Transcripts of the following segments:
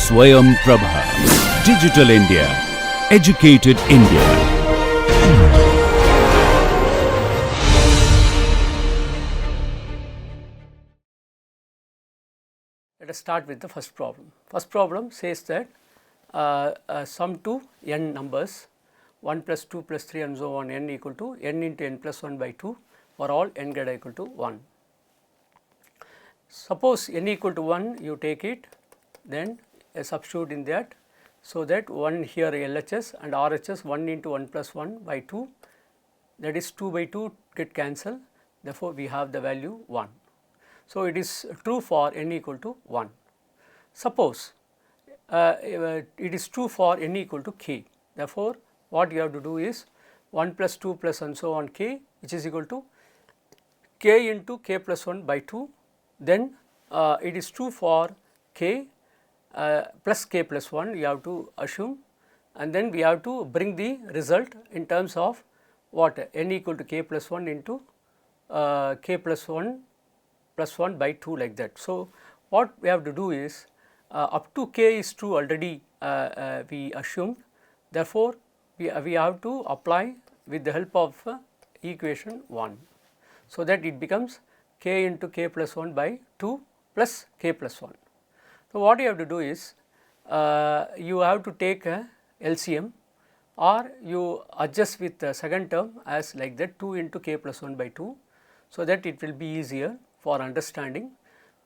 Swayam Prabha. Digital India. Educated India. Let us start with the first problem. First problem says that sum to n numbers 1 plus 2 plus 3 and so on n equal to n into n plus 1 by 2 for all n greater equal to 1. Suppose n equal to 1 you take it, then substitute in that, so that 1 here LHS and RHS 1 into 1 plus 1 by 2, that is 2 by 2 get cancelled, therefore we have the value 1. So, it is true for n equal to 1. Suppose it is true for n equal to k, therefore what you have to do is 1 plus 2 plus and so on k, which is equal to k into k plus 1 by 2, then it is true for k plus k plus 1 you have to assume, and then we have to bring the result in terms of what n equal to k plus 1 into k plus 1 by 2 like that. So, what we have to do is up to k is true already we assumed, therefore, we have to apply with the help of equation 1. So, that it becomes k into k plus 1 by 2 plus k plus 1. So, what you have to do is you have to take a LCM or you adjust with the second term as like that 2 into k plus 1 by 2, so that it will be easier for understanding.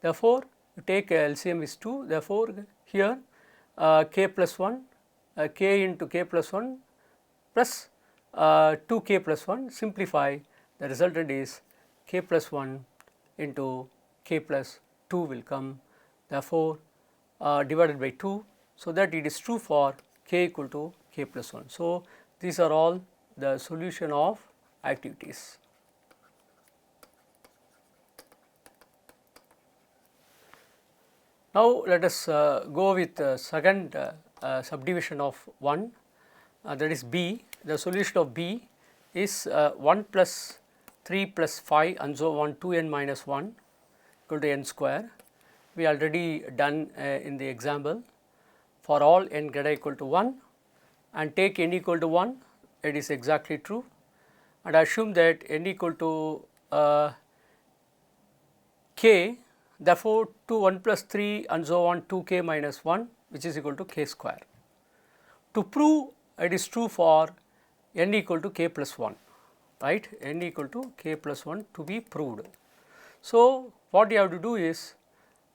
Therefore, you take a LCM is 2, therefore, here k plus 1 k into k plus 1 plus 2k plus 1, simplify, the resultant is k plus 1 into k plus 2 will come, therefore, divided by 2, so that it is true for k equal to k plus 1. So, these are all the solution of activities. Now, let us go with second subdivision of 1, that is B. The solution of B is 1 plus 3 plus 5 and so on 2n minus 1 equal to n square. We already done in the example for all n greater equal to 1 and take n equal to 1, it is exactly true, and assume that n equal to k, therefore, 2 1 plus 3 and so on 2k minus 1, which is equal to k square. To prove it is true for n equal to k plus 1, right, n equal to k plus 1 to be proved. So, what you have to do is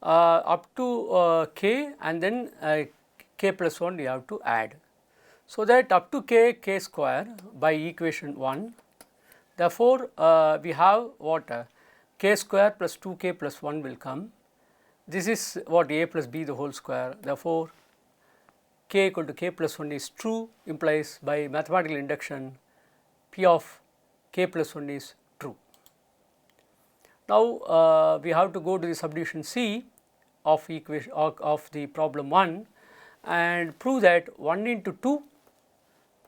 up to k and then k plus 1 you have to add. So, that up to k square by equation 1, therefore, we have what k square plus 2k plus 1 will come. This is what a plus b the whole square, therefore, k equal to k plus 1 is true, implies by mathematical induction p of k plus 1 is true. Now, we have to go to the subdivision C of equation of the problem 1 and prove that 1 into 2,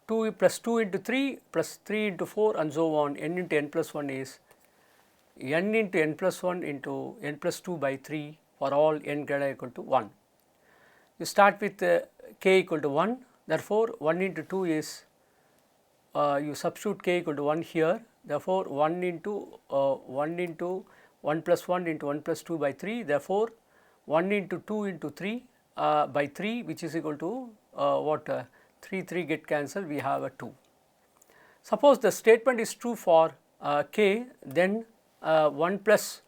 2 plus 2 into 3 plus 3 into 4 and so on n into n plus 1 is n into n plus 1 into n plus 2 by 3 for all n greater equal to 1. You start with k equal to 1, therefore, 1 into 2 is you substitute k equal to 1 here, therefore, 1 into 1 plus 1 into 1 plus 2 by 3, therefore, 1 into 2 into 3 by 3, which is equal to 3 get cancelled, we have a 2. Suppose the statement is true for k, then 1 plus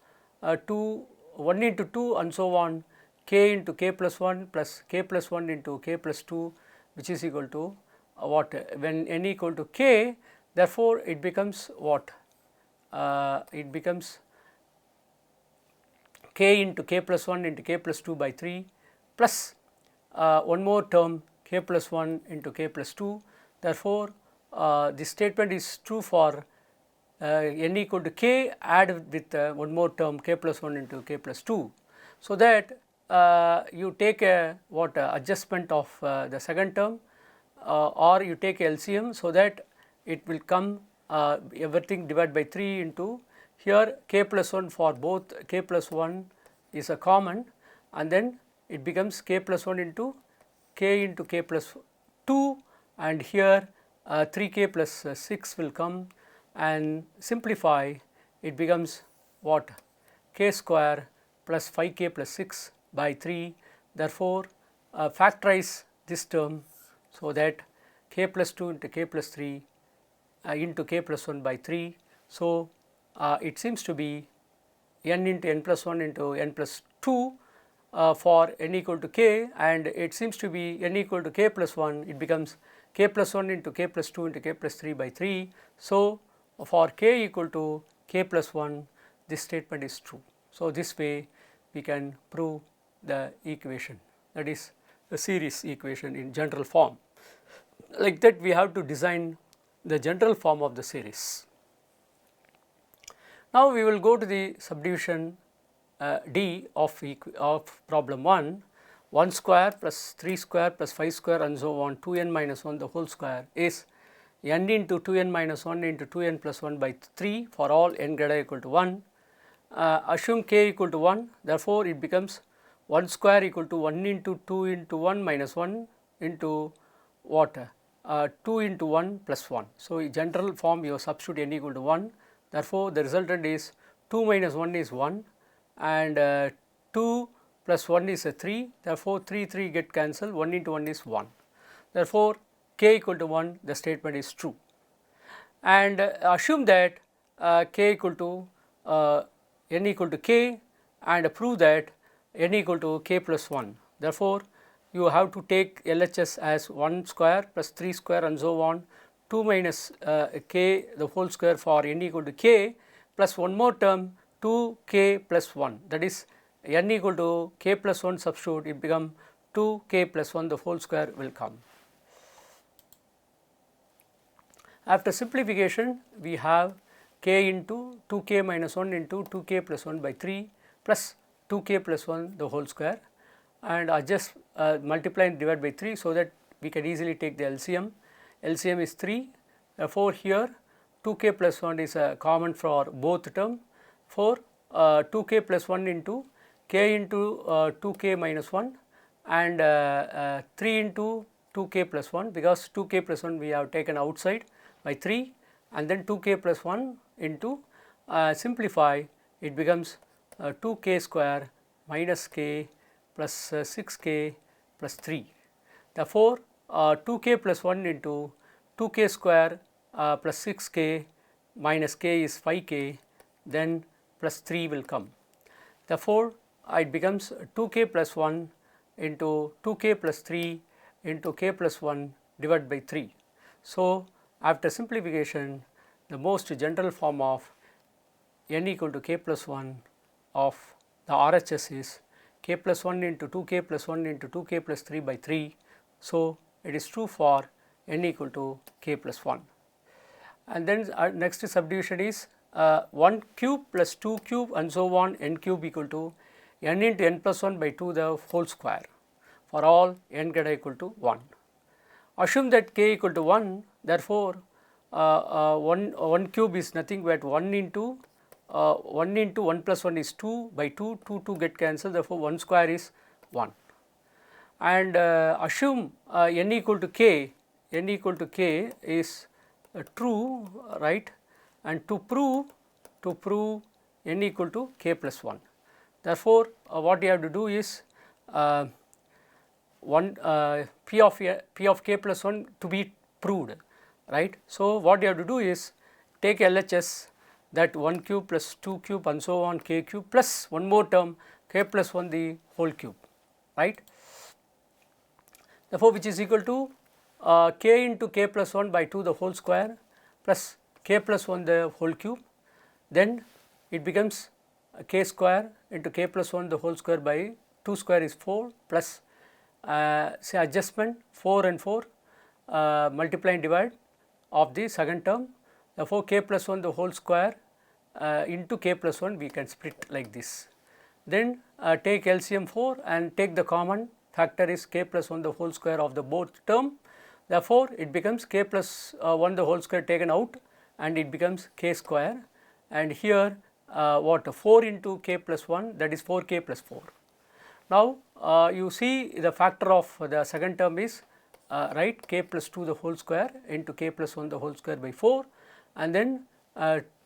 2, 1 into 2 and so on k into k plus 1 plus k plus 1 into k plus 2, which is equal to when n equal to k, therefore, it becomes what? It becomes k into k plus 1 into k plus 2 by 3 plus one more term k plus 1 into k plus 2. Therefore, this statement is true for n equal to k add with one more term k plus 1 into k plus 2. So, that you take a adjustment of the second term or you take LCM, so that it will come everything divided by 3 into here k plus 1 for both k plus 1 is a common, and then it becomes k plus 1 into k plus 2, and here 3k plus 6 will come, and simplify, it becomes what, k square plus 5k plus 6 by 3. Therefore, factorize this term, so that k plus 2 into k plus 3 into k plus 1 by 3. So, it seems to be n into n plus 1 into n plus 2 for n equal to k, and it seems to be n equal to k plus 1, it becomes k plus 1 into k plus 2 into k plus 3 by 3. So, for k equal to k plus 1, this statement is true. So, this way we can prove the equation, that is the series equation in general form. Like that, we have to design the general form of the series. Now, we will go to the subdivision D of problem 1. 1 square plus 3 square plus 5 square and so on, 2n minus 1 the whole square is n into 2n minus 1 into 2n plus 1 by 3 for all n greater equal to 1. Assume k equal to 1, therefore, it becomes 1 square equal to 1 into 2 into 1 minus 1 into what, 2 into 1 plus 1. So, in general form you substitute n equal to 1, therefore, the resultant is 2 minus 1 is 1, and 2 plus 1 is a 3, therefore, 3 get cancelled, 1 into 1 is 1. Therefore, k equal to 1, the statement is true, and assume that k equal to n equal to k, and prove that n equal to k plus 1. Therefore, you have to take LHS as 1 square plus 3 square and so on, 2 minus k the whole square for n equal to k, plus one more term 2k plus 1, that is n equal to k plus 1 substitute, it become 2k plus 1 the whole square will come. After simplification, we have k into 2k minus 1 into 2k plus 1 by 3 plus 2k plus 1 the whole square, and just multiply and divide by 3, so that we can easily take the LCM. LCM is 3, therefore, here 2k plus 1 is common for both term. For 2k plus 1 into k into 2k minus 1 and 3 into 2k plus 1, because 2k plus 1 we have taken outside by 3, and then 2k plus 1 into simplify, it becomes 2k square minus k plus 6k plus 3. Therefore, 2k plus 1 into 2k square plus 6k minus k is 5k, then plus 3 will come. Therefore, it becomes 2k plus 1 into 2k plus 3 into k plus 1 divided by 3. So, after simplification, the most general form of n equal to k plus 1 of the RHS is k plus 1 into 2k plus 1 into 2k plus 3 by 3. So, it is true for n equal to k plus 1. And then next subdivision is 1 cube plus 2 cube and so on, n cube equal to n into n plus 1 by 2 the whole square for all n greater equal to 1. Assume that k equal to 1, therefore, 1 cube is nothing but 1 into 1 plus 1 is 2 by 2, 2 get cancelled, therefore, 1 square is 1. And assume n equal to k is true, right, and to prove n equal to k plus 1. Therefore, what you have to do is p of k plus 1 to be proved, right. So, what you have to do is take LHS, that 1 cube plus 2 cube and so on k cube plus one more term k plus 1 the whole cube, right. Therefore, which is equal to k into k plus 1 by 2 the whole square plus k plus 1 the whole cube, then it becomes k square into k plus 1 the whole square by 2 square is 4 plus say adjustment 4 and 4 multiply and divide of the second term. Therefore, k plus 1 the whole square into k plus 1 we can split like this. Then take LCM 4 and take the common factor is k plus 1 the whole square of the both term. Therefore, it becomes k plus 1 the whole square taken out and it becomes k square, and here what 4 into k plus 1, that is 4k plus 4. Now, you see the factor of the second term is right, k plus 2 the whole square into k plus 1 the whole square by 4, and then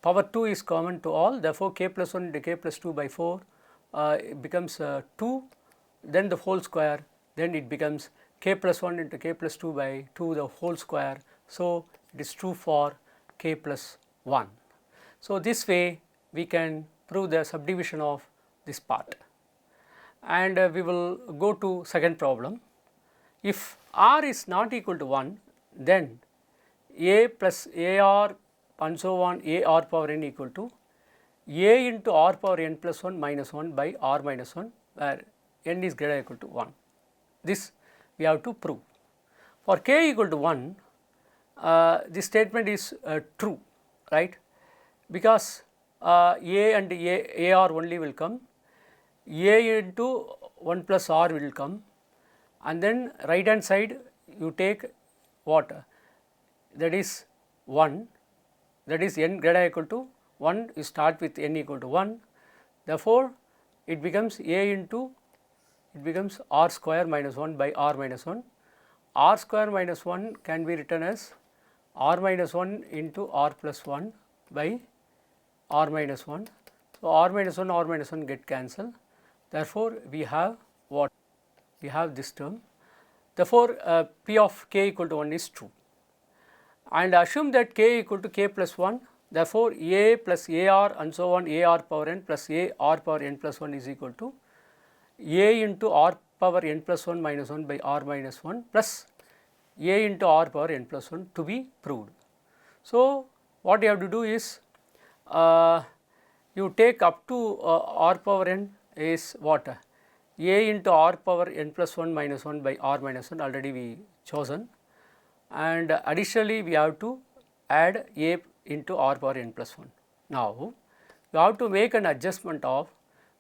power 2 is common to all, therefore, k plus 1 into k plus 2 by 4 it becomes 2, then the whole square, then it becomes k plus 1 into k plus 2 by 2 the whole square. So, it is true for k plus 1. So, this way we can prove the subdivision of this part, and we will go to second problem. If r is not equal to 1, then a plus ar and so on a r power n equal to a into r power n plus 1 minus 1 by r minus 1, where n is greater or equal to 1. This we have to prove. For k equal to 1, this statement is true, right, because a and ar only will come, a into 1 plus r will come, and then right hand side you take what, that is 1, that is n greater or equal to 1, you start with n equal to 1, therefore, it becomes a into, it becomes r square minus 1 by r minus 1, r square minus 1 can be written as r minus 1 into r plus 1 by r minus 1. So, r minus 1 get cancelled, therefore, we have what? We have this term, therefore, p of k equal to 1 is true, and assume that k equal to k plus 1, therefore, a plus ar and so on ar power n plus a r power n plus 1 is equal to a into r power n plus 1 minus 1 by r minus 1 plus a into r power n plus 1 to be proved. So, what you have to do is you take up to r power n is what, a into r power n plus 1 minus 1 by r minus 1 already we chosen, and additionally we have to add a into r power n plus 1. Now, you have to make an adjustment of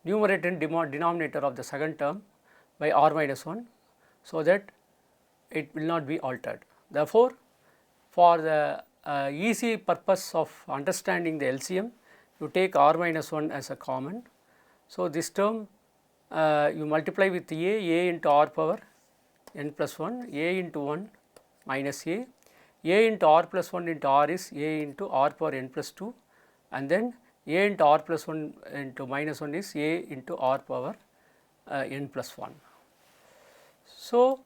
numerator and denominator of the second term by r minus 1, so that it will not be altered. Therefore, for the easy purpose of understanding the LCM, you take r minus 1 as a common. So, this term you multiply with a into r power n plus 1, a into 1 minus a into r plus 1 into r is a into r power n plus 2, and then a into r plus 1 into minus 1 is a into r power n plus 1. So,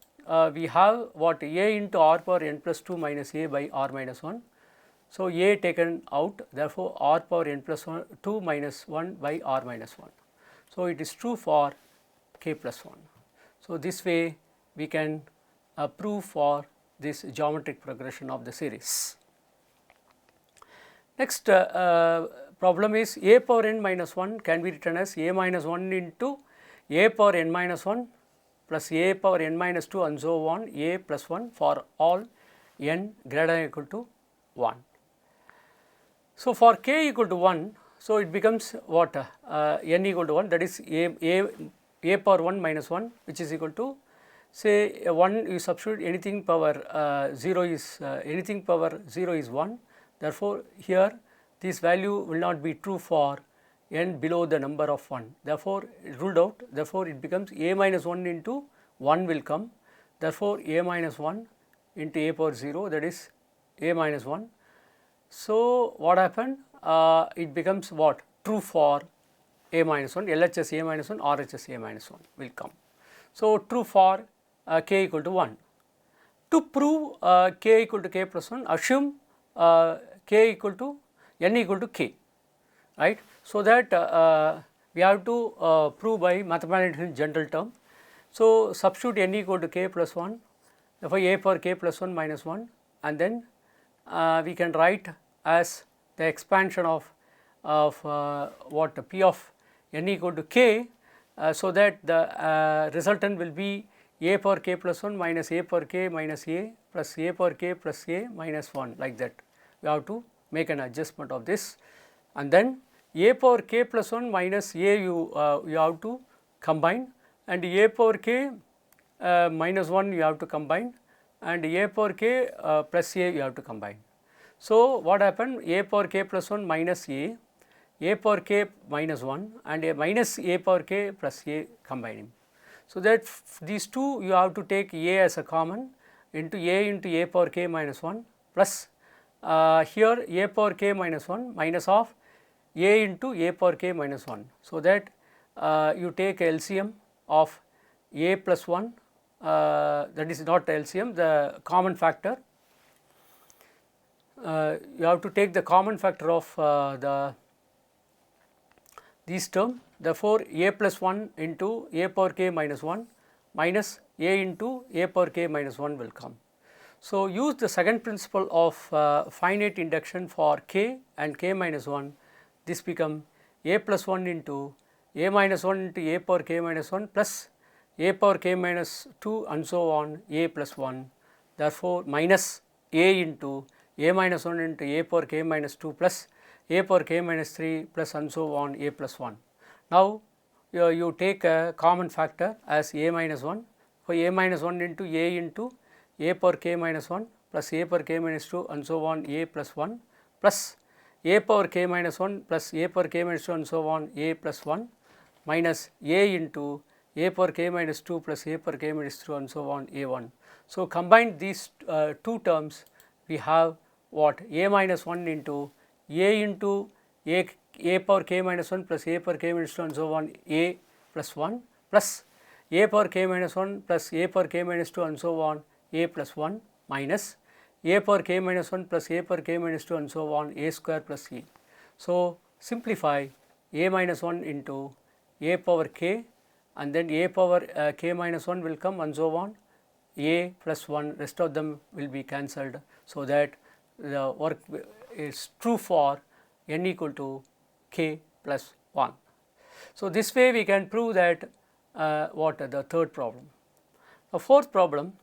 we have what, a into r power n plus 2 minus a by r minus 1. So, a taken out, therefore, r power n plus 2 minus 1 by r minus 1. So, it is true for k plus 1. So, this way we can prove for this geometric progression of the series. Next problem is a power n minus 1 can be written as a minus 1 into a power n minus 1 plus a power n minus 2 and so on a plus 1 for all n greater than or equal to 1. So, for k equal to 1, so it becomes what, n equal to 1, that is a power 1 minus 1, which is equal to, say 1 you substitute anything power 0 is anything power 0 is 1. Therefore, here this value will not be true for n below the number of 1, therefore, ruled out, therefore, it becomes a minus 1 into 1 will come, therefore, a minus 1 into a power 0, that is a minus 1. So, what happened? It becomes what? True for a minus 1, LHS a minus 1, RHS a minus 1 will come. So, true for k equal to 1. To prove k equal to k plus 1, assume k equal to n equal to k, right. So, that we have to prove by mathematical general term. So, substitute n equal to k plus 1, therefore, a power k plus 1 minus 1, and then we can write as the expansion of what, p of n equal to k, so that the resultant will be a power k plus 1 minus a power k minus a plus a power k plus a minus 1, like that. We have to make an adjustment of this, and then a power k plus 1 minus a you have to combine, and a power k minus 1 you have to combine, and a power k plus a you have to combine. So, what happened? A power k plus 1 minus a power k minus 1 and a minus a power k plus a combining. So, that these two you have to take a as a common into a power k minus 1 plus here a power k minus 1 minus of a into a power k minus 1. So, that you take LCM of a plus 1 that is not LCM, the common factor. You have to take the common factor of these term. Therefore, a plus 1 into a power k minus 1 minus a into a power k minus 1 will come. So, use the second principle of finite induction for k and k minus 1. This become a plus 1 into a minus 1 into a power k minus 1 plus a power k minus 2 and so on a plus 1. Therefore, minus a into a minus 1 into a power k minus 2 plus a power k minus 3 plus and so on a plus 1. Now, you take a common factor as a minus 1. For a minus 1 into a power k minus 1 plus a power k minus 2 and so on a plus 1 plus a power k minus 1 plus a power k minus 2 and so on a plus 1 minus a into a power k minus 2 plus a power k minus 3 and so on a 1. So, combine these two terms, we have what a minus 1 into a power k minus 1 plus a power k minus 2 and so on a plus 1 plus a power k minus 1 plus a power k minus 2 and so on a plus 1 minus a power k minus 1 plus a power k minus 2 and so on a square plus e. So, simplify a minus 1 into a power k and then a power k minus 1 will come and so on a plus 1, rest of them will be cancelled. So, that the work is true for n equal to k plus 1. So, this way we can prove that the third problem. The fourth problem,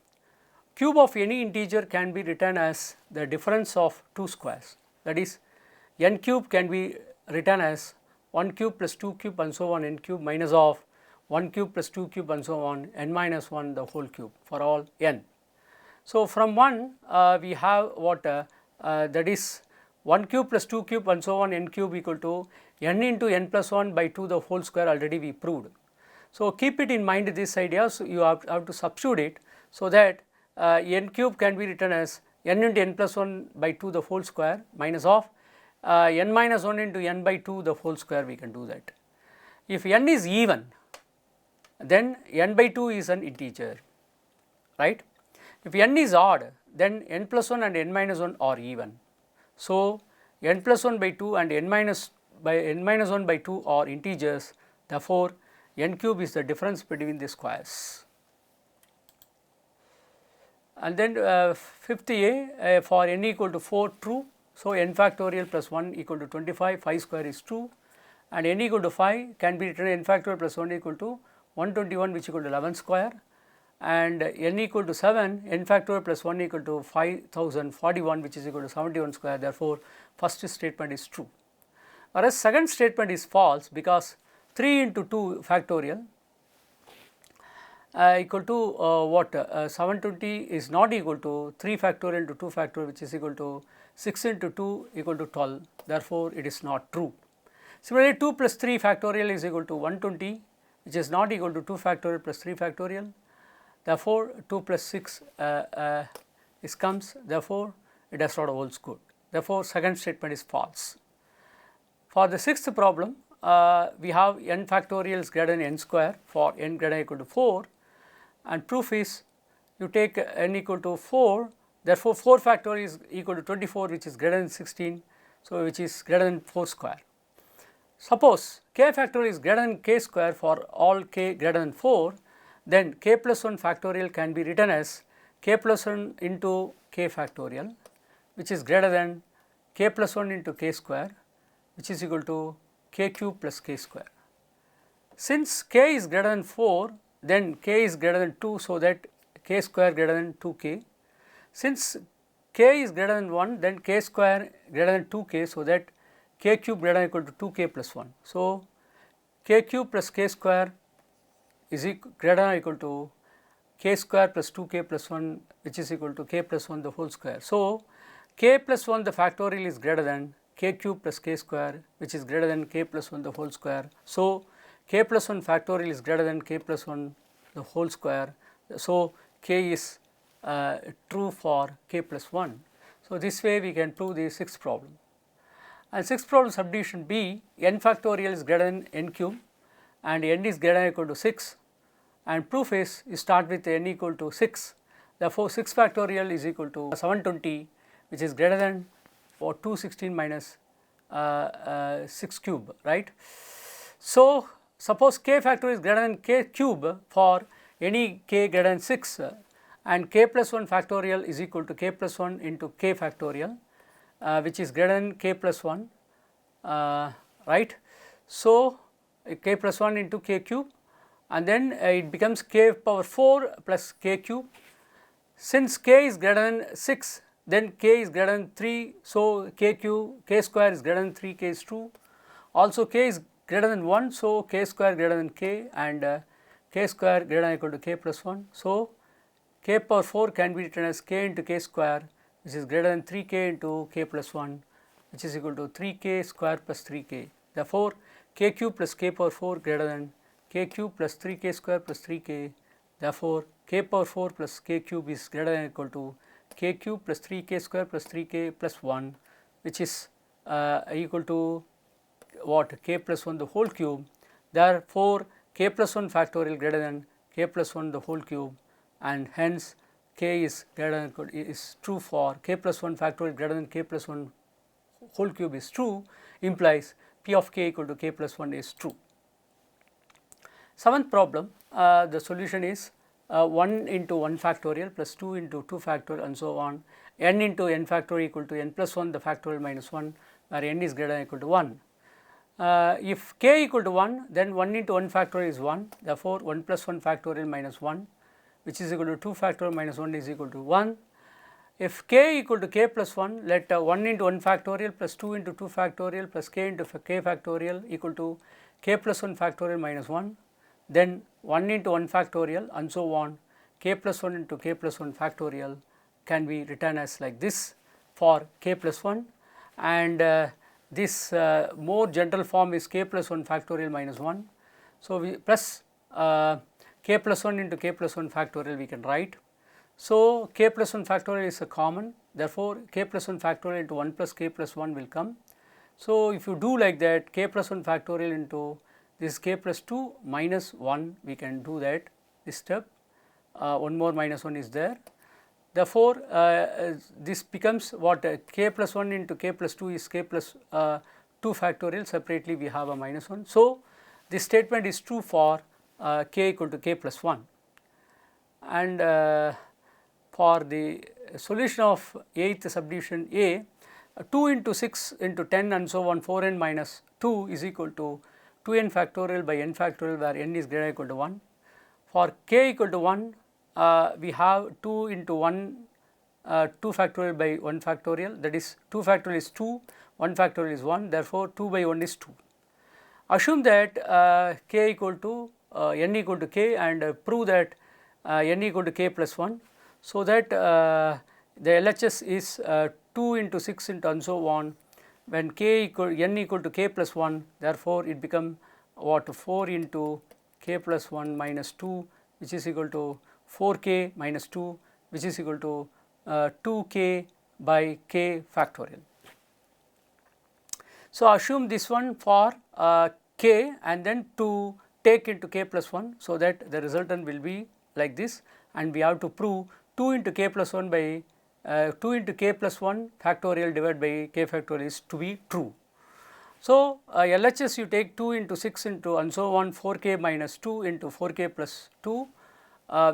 cube of any integer can be written as the difference of two squares, that is n cube can be written as 1 cube plus 2 cube and so on n cube minus of 1 cube plus 2 cube and so on n minus 1 the whole cube for all n. So, from 1 we have what that is 1 cube plus 2 cube and so on n cube equal to n into n plus 1 by 2 the whole square, already we proved. So, keep it in mind this idea. So, you have to substitute it, so that n cube can be written as n into n plus 1 by 2 the whole square minus of n minus 1 into n by 2 the whole square, we can do that. If n is even, then n by 2 is an integer, right. If n is odd, then n plus 1 and n minus 1 are even. So, n plus 1 by 2 and n minus 1 by 2 are integers. Therefore, n cube is the difference between the squares. And then fifth a for n equal to 4 true. So, n factorial plus 1 equal to 25, 5 square is true, and n equal to 5 can be written n factorial plus 1 equal to 121 which equal to 11 square, and n equal to 7, n factorial plus 1 equal to 5041 which is equal to 71 square. Therefore, first statement is true, whereas second statement is false, because 3 into 2 factorial equal to 720 is not equal to 3 factorial into 2 factorial which is equal to 6 into 2 equal to 12. Therefore, it is not true. Similarly, 2 plus 3 factorial is equal to 120 which is not equal to 2 factorial plus 3 factorial. Therefore, 2 plus 6 is comes, therefore, it does not holds good. Therefore, second statement is false. For the sixth problem, we have n factorial is greater than n square for n greater than or equal to 4, and proof is you take n equal to 4, therefore, 4 factorial is equal to 24 which is greater than 16, so which is greater than 4 square. Suppose k factorial is greater than k square for all k greater than 4, then k plus 1 factorial can be written as k plus 1 into k factorial which is greater than k plus 1 into k square which is equal to k cube plus k square. Since k is greater than 4, then k is greater than 2, so that k square greater than 2k. Since k is greater than 1, then k square greater than 2k, so that k cube greater than or equal to 2k plus 1. So, k cube plus k square is greater than or equal to k square plus 2k plus 1 which is equal to k plus 1 the whole square. So, k plus 1 the factorial is greater than k cube plus k square which is greater than k plus 1 the whole square. So, k plus 1 factorial is greater than k plus 1 the whole square. So, k is true for k plus 1. So, this way we can prove the sixth problem. And sixth problem, subdivision B, n factorial is greater than n cube and n is greater than or equal to 6, and proof is you start with n equal to 6. Therefore, 6 factorial is equal to 720, which is greater than or 216 minus 6 cube, right. So, suppose k factorial is greater than k cube for any k greater than 6, and k plus 1 factorial is equal to k plus 1 into k factorial, which is greater than k plus 1, right. So, k plus 1 into k cube, and then it becomes k power 4 plus k cube. Since k is greater than 6, then k is greater than 3. So, k square is greater than 3, k is true. Also k is greater than 1. So, k square greater than k, and k square greater than or equal to k plus 1. So, k power 4 can be written as k into k square, which is greater than 3k into k plus 1, which is equal to 3k square plus 3k. Therefore, k cube plus k power 4 greater than k cube plus 3k square plus 3k. Therefore, k power 4 plus k cube is greater than or equal to k cube plus 3k square plus 3k plus 1, which is equal to what, k plus 1 the whole cube. Therefore, k plus 1 factorial greater than k plus 1 the whole cube, and hence k is greater than or equal is true for k plus 1 factorial greater than k plus 1 whole cube is true, implies p of k equal to k plus 1 is true. Seventh problem, the solution is 1 into 1 factorial plus 2 into 2 factorial and so on, n into n factorial equal to n plus 1 the factorial minus 1, where n is greater than or equal to 1. If k equal to 1, then 1 into 1 factorial is 1, therefore 1 plus 1 factorial minus 1, which is equal to 2 factorial minus 1 is equal to 1. If k equal to k plus 1, let 1 into 1 factorial plus 2 into 2 factorial plus k into k factorial equal to k plus 1 factorial minus 1, then 1 into 1 factorial and so on, k plus 1 into k plus 1 factorial can be written as like this for k plus 1, and this more general form is k plus 1 factorial minus 1. So, we plus k plus 1 into k plus 1 factorial we can write. So, k plus 1 factorial is a common, therefore, k plus 1 factorial into 1 plus k plus 1 will come. So, if you do like that, k plus 1 factorial into this k plus 2 minus 1, we can do that this step, one more minus 1 is there. Therefore, this becomes what, k plus 1 into k plus 2 is k plus 2 factorial, separately we have a minus 1. So, this statement is true for k equal to k plus 1, and for the solution of 8th subdivision A, 2 into 6 into 10 and so on, 4n minus 2 is equal to 2n factorial by n factorial, where n is greater than or equal to 1. For k equal to 1, we have 2 into 1 2 factorial by 1 factorial, that is 2 factorial is 2, 1 factorial is 1, therefore 2 by 1 is 2. Assume that k equal to n equal to k, and prove that n equal to k plus 1. So, that the LHS is 2 into 6 into and so on, when k equal n equal to k plus 1, therefore, it become what, 4 into k plus 1 minus 2, which is equal to 4k minus 2, which is equal to 2k by k factorial. So, assume this one for k and then to take into k plus 1, so that the resultant will be like this, and we have to prove 2 into k plus 1 by 2 into k plus 1 factorial divided by k factorial is to be true. So, LHS you take 2 into 6 into and so on, 4k minus 2 into 4k plus 2,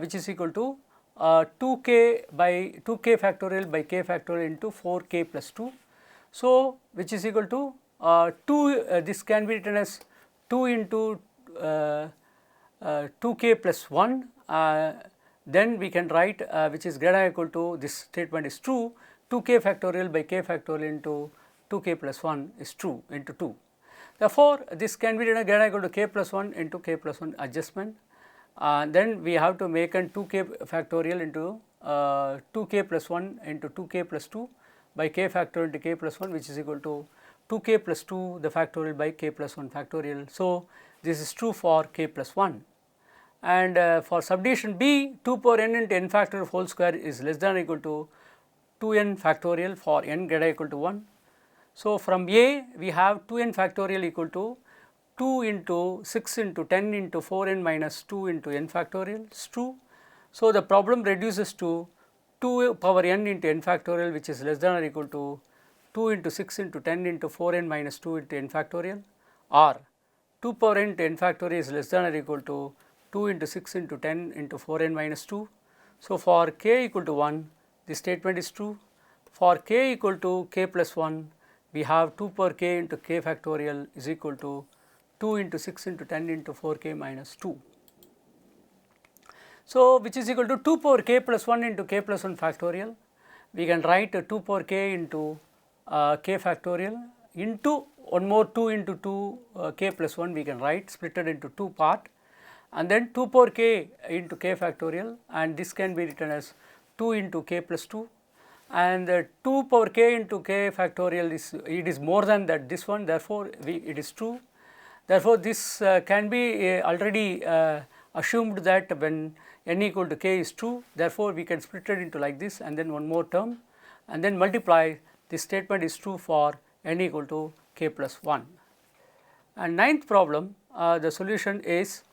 which is equal to 2k by 2k factorial by k factorial into 4k plus 2. So, which is equal to 2, this can be written as 2 into 2k plus 1, then we can write which is greater than or equal to, this statement is true, 2k factorial by k factorial into 2k plus 1 is true into 2. Therefore, this can be written greater than or equal to k plus 1 into k plus 1 adjustment. Then we have to make an 2k factorial into 2k plus 1 into 2k plus 2 by k factorial into k plus 1, which is equal to 2k plus 2 the factorial by k plus 1 factorial. So, this is true for k plus 1. and for subdivision B, 2 power n into n factorial whole square is less than or equal to 2n factorial for n greater equal to 1. So, from A we have 2n factorial equal to 2 into 6 into 10 into 4n minus 2 into n factorial is true. So, the problem reduces to 2 power n into n factorial, which is less than or equal to 2 into 6 into 10 into 4n minus 2 into n factorial, or 2 power n into n factorial is less than or equal to 2 into 6 into 10 into 4n minus 2. So, for k equal to 1, this statement is true. For k equal to k plus 1, we have 2 power k into k factorial is equal to 2 into 6 into 10 into 4k minus 2. So, which is equal to 2 power k plus 1 into k plus 1 factorial. We can write 2 power k into k factorial into one more 2 into 2 k plus 1 we can write, split it into 2 part, and then 2 power k into k factorial, and this can be written as 2 into k plus 2, and 2 power k into k factorial is more than that this one, therefore, it is true. Therefore, this can be already assumed that when n equal to k is true, therefore, we can split it into like this and then one more term and then multiply. This statement is true for n equal to k plus 1. And ninth problem, the solution is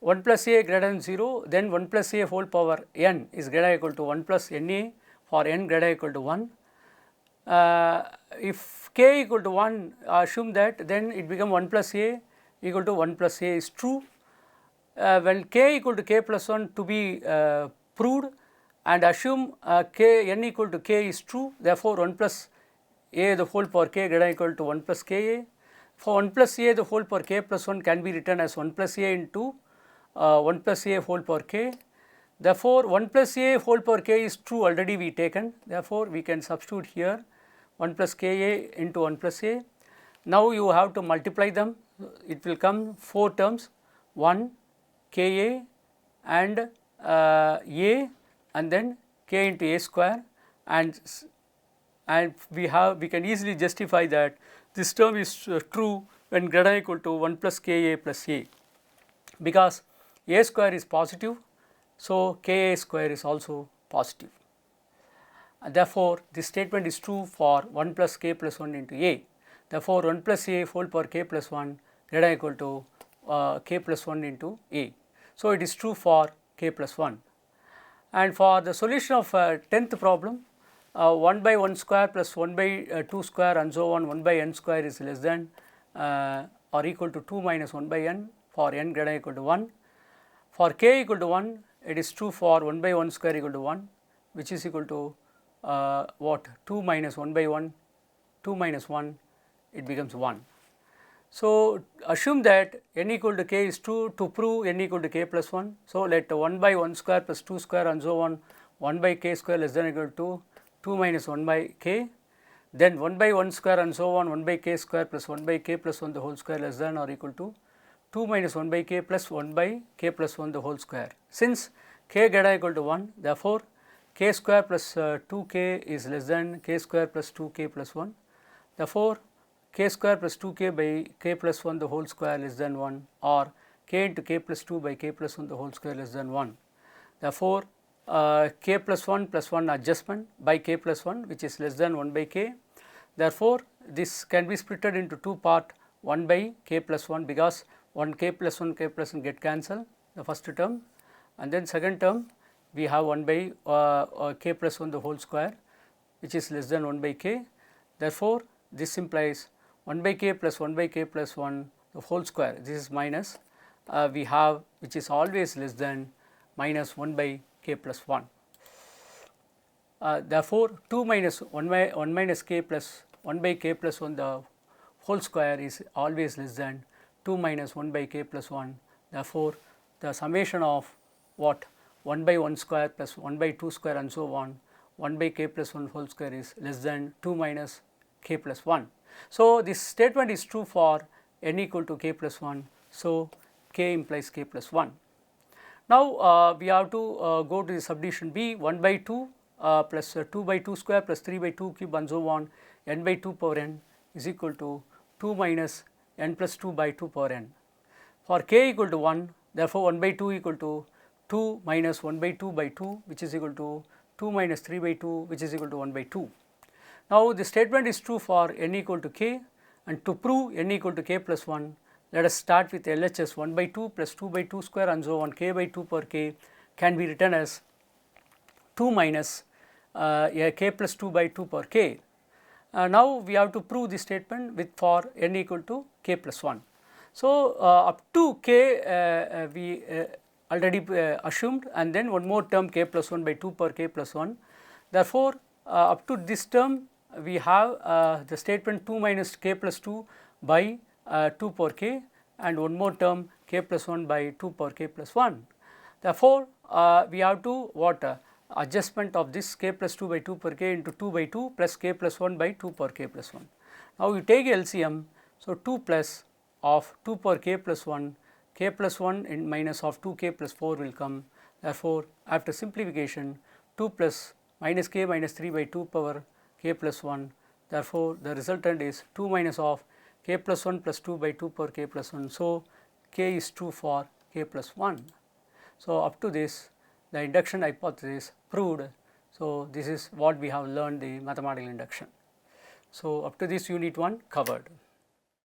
1 plus a greater than 0, then 1 plus a whole power n is greater equal to 1 plus na for n greater equal to 1. If k equal to 1, assume that then it become 1 plus a equal to 1 plus a is true. When k equal to k plus 1 to be proved, and assume k n equal to k is true, therefore 1 plus a the whole power k greater equal to 1 plus k a. For 1 plus a the whole power k plus 1 can be written as 1 plus a into 1 plus a whole power k. Therefore, 1 plus a whole power k is true, already we taken, therefore, we can substitute here 1 plus k a into 1 plus a. Now, you have to multiply them, it will come 4 terms, 1 k a and a and then k into a square, and we can easily justify that this term is true when greater equal to 1 plus k a plus a, because a square is positive. So, k a square is also positive, and therefore, this statement is true for 1 plus k plus 1 into a. Therefore, 1 plus a whole power k plus 1 greater equal to k plus 1 into a. So, it is true for k plus 1. And for the solution of 10th problem, 1 by 1 square plus 1 by 2 square and so on, 1 by n square is less than or equal to 2 minus 1 by n for n greater equal to 1. For k equal to 1, it is true for 1 by 1 square equal to 1, which is equal to what, 2 minus 1 by 1, 2 minus 1, it becomes 1. So, assume that n equal to k is true to prove n equal to k plus 1. So, let 1 by 1 square plus 2 square and so on, 1 by k square less than or equal to 2 minus 1 by k, then 1 by 1 square and so on, 1 by k square plus 1 by k plus 1 the whole square less than or equal to 2 minus 1 by k plus 1 by k plus 1 the whole square. Since k greater equal to 1, therefore, k square plus 2k is less than k square plus 2k plus 1. Therefore, k square plus 2k by k plus 1 the whole square less than 1, or k into k plus 2 by k plus 1 the whole square less than 1. Therefore, k plus 1 adjustment by k plus 1, which is less than 1 by k. Therefore, this can be splitted into 2 part, 1 by k plus 1, because 1 k plus 1 get cancelled, the first term, and then second term we have 1 by k plus 1 the whole square, which is less than 1 by k. Therefore, this implies 1 by k plus 1 by k plus 1 the whole square, this is minus, we have which is always less than minus 1 by k plus 1. Therefore, 2 minus 1 minus k plus 1 by k plus 1 the whole square is always less than 2 minus 1 by k plus 1. Therefore, the summation of what 1 by 1 square plus 1 by 2 square and so on, 1 by k plus 1 whole square is less than 2 minus k plus 1. So, this statement is true for n equal to k plus 1. So, k implies k plus 1. Now, we have to go to the subdivision B, 1 by 2 plus 2 by 2 square plus 3 by 2 cube and so on, n by 2 power n is equal to 2 minus n plus 2 by 2 power n. For k equal to 1, Therefore, 1 by 2 equal to 2 minus 1 by 2 by 2, which is equal to 2 minus 3 by 2, which is equal to 1 by 2. Now, the statement is true for n equal to k, and to prove n equal to k plus 1, let us start with LHS 1 by 2 plus 2 by 2 square and so on, k by 2 per k can be written as 2 minus k plus 2 by 2 per k. Now, we have to prove the statement with for n equal to k plus 1. So, up to k we already assumed, and then one more term k plus 1 by 2 per k plus 1. Therefore, up to this term we have the statement 2 minus k plus 2 by 2 per k, and one more term k plus 1 by 2 per k plus 1. Therefore, we have to adjustment of this k plus 2 by 2 per k into 2 by 2 plus k plus 1 by 2 per k plus 1. Now, you take LCM. So, 2 plus of 2 per k plus 1, k plus 1 in minus of 2 k plus 4 will come. Therefore, after simplification 2 plus minus k minus 3 by 2 power k plus 1. Therefore, the resultant is 2 minus of k plus 1 plus 2 by 2 per k plus 1. So, k is true for k plus 1. So, up to this the induction hypothesis proved. So, this is what we have learned, the mathematical induction. So, up to this unit 1 covered.